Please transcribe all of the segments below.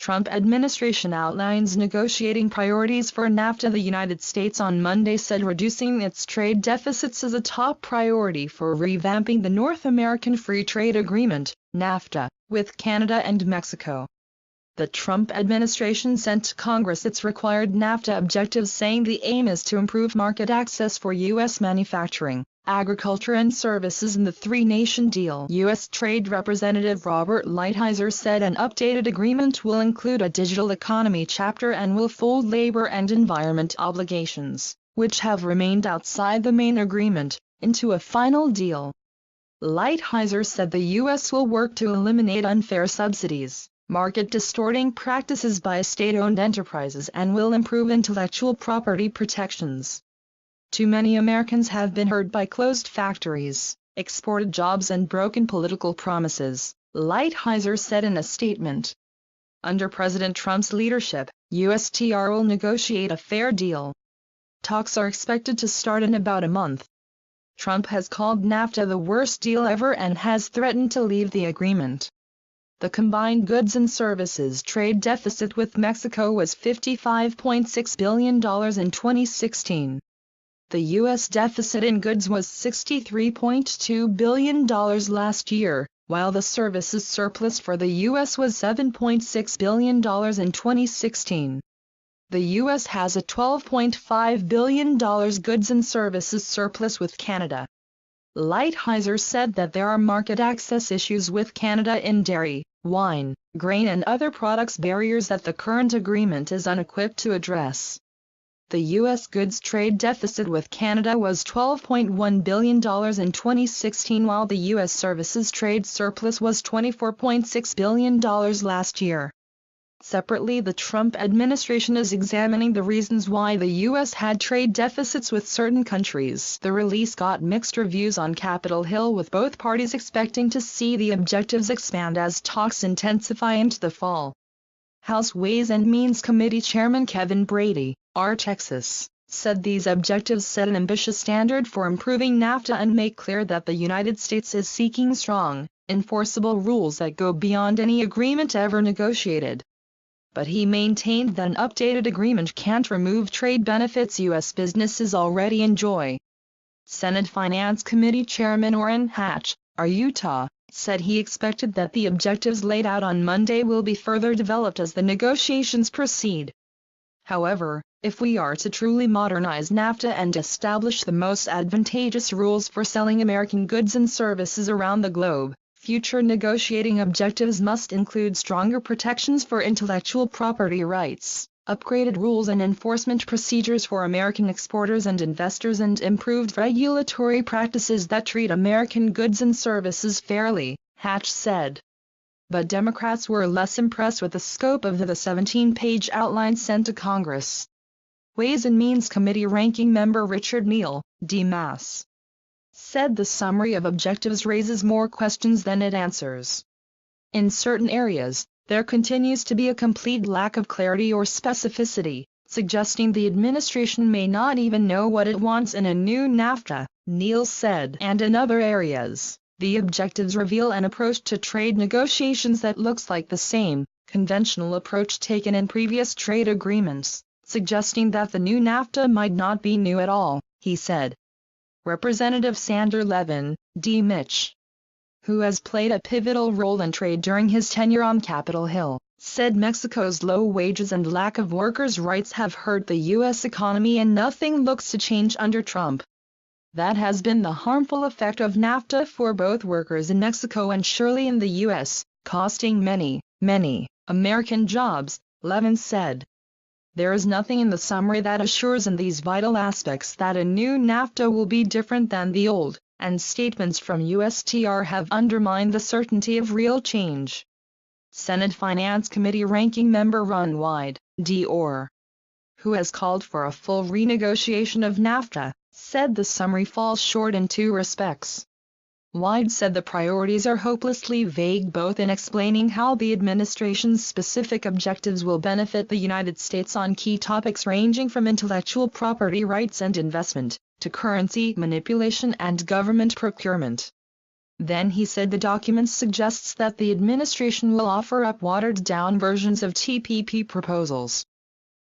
Trump administration outlines negotiating priorities for NAFTA. The United States on Monday said reducing its trade deficits is a top priority for revamping the North American Free Trade Agreement, NAFTA, with Canada and Mexico. The Trump administration sent to Congress its required NAFTA objectives, saying the aim is to improve market access for U.S. manufacturing, agriculture and services in the three-nation deal. U.S. Trade Representative Robert Lighthizer said an updated agreement will include a digital economy chapter and will fold labor and environment obligations, which have remained outside the main agreement, into a final deal. Lighthizer said the U.S. will work to eliminate unfair subsidies, market-distorting practices by state-owned enterprises, and will improve intellectual property protections. Too many Americans have been hurt by closed factories, exported jobs and broken political promises, Lighthizer said in a statement. Under President Trump's leadership, USTR will negotiate a fair deal. Talks are expected to start in about a month. Trump has called NAFTA the worst deal ever and has threatened to leave the agreement. The combined goods and services trade deficit with Mexico was $55.6 billion in 2016. The U.S. deficit in goods was $63.2 billion last year, while the services surplus for the U.S. was $7.6 billion in 2016. The U.S. has a $12.5 billion goods and services surplus with Canada. Lighthizer said that there are market access issues with Canada in dairy, wine, grain and other products, barriers that the current agreement is unequipped to address. The U.S. goods trade deficit with Canada was $12.1 billion in 2016, while the U.S. services trade surplus was $24.6 billion last year. Separately, the Trump administration is examining the reasons why the U.S. had trade deficits with certain countries. The release got mixed reviews on Capitol Hill, with both parties expecting to see the objectives expand as talks intensify into the fall. House Ways and Means Committee Chairman Kevin Brady, R. Texas, said these objectives set an ambitious standard for improving NAFTA and make clear that the United States is seeking strong, enforceable rules that go beyond any agreement ever negotiated. But he maintained that an updated agreement can't remove trade benefits U.S. businesses already enjoy. Senate Finance Committee Chairman Orrin Hatch, R. Utah, said he expected that the objectives laid out on Monday will be further developed as the negotiations proceed. However, if we are to truly modernize NAFTA and establish the most advantageous rules for selling American goods and services around the globe, future negotiating objectives must include stronger protections for intellectual property rights, upgraded rules and enforcement procedures for American exporters and investors, and improved regulatory practices that treat American goods and services fairly, Hatch said. But Democrats were less impressed with the scope of the 17-page outline sent to Congress. Ways and Means Committee Ranking Member Richard Neal, D-Mass, said the summary of objectives raises more questions than it answers. In certain areas, there continues to be a complete lack of clarity or specificity, suggesting the administration may not even know what it wants in a new NAFTA, Neal said. And in other areas, the objectives reveal an approach to trade negotiations that looks like the same, conventional approach taken in previous trade agreements, suggesting that the new NAFTA might not be new at all, he said. Representative Sander Levin, D. Mitch, who has played a pivotal role in trade during his tenure on Capitol Hill, said Mexico's low wages and lack of workers' rights have hurt the U.S. economy and nothing looks to change under Trump. That has been the harmful effect of NAFTA for both workers in Mexico and surely in the U.S., costing many, many American jobs, Levin said. There is nothing in the summary that assures in these vital aspects that a new NAFTA will be different than the old, and statements from USTR have undermined the certainty of real change. Senate Finance Committee Ranking Member Ron Wyden, D. Orr, who has called for a full renegotiation of NAFTA, said the summary falls short in two respects. Wyden said the priorities are hopelessly vague, both in explaining how the administration's specific objectives will benefit the United States on key topics ranging from intellectual property rights and investment, to currency manipulation and government procurement. Then he said the document suggests that the administration will offer up watered-down versions of TPP proposals.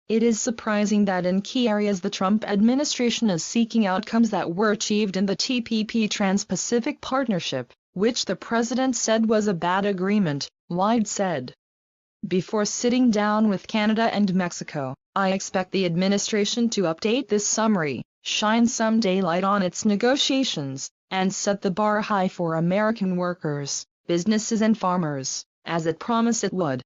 It is surprising that in key areas the Trump administration is seeking outcomes that were achieved in the TPP Trans-Pacific Partnership, which the president said was a bad agreement, Wyden said. Before sitting down with Canada and Mexico, I expect the administration to update this summary, shine some daylight on its negotiations, and set the bar high for American workers, businesses and farmers, as it promised it would.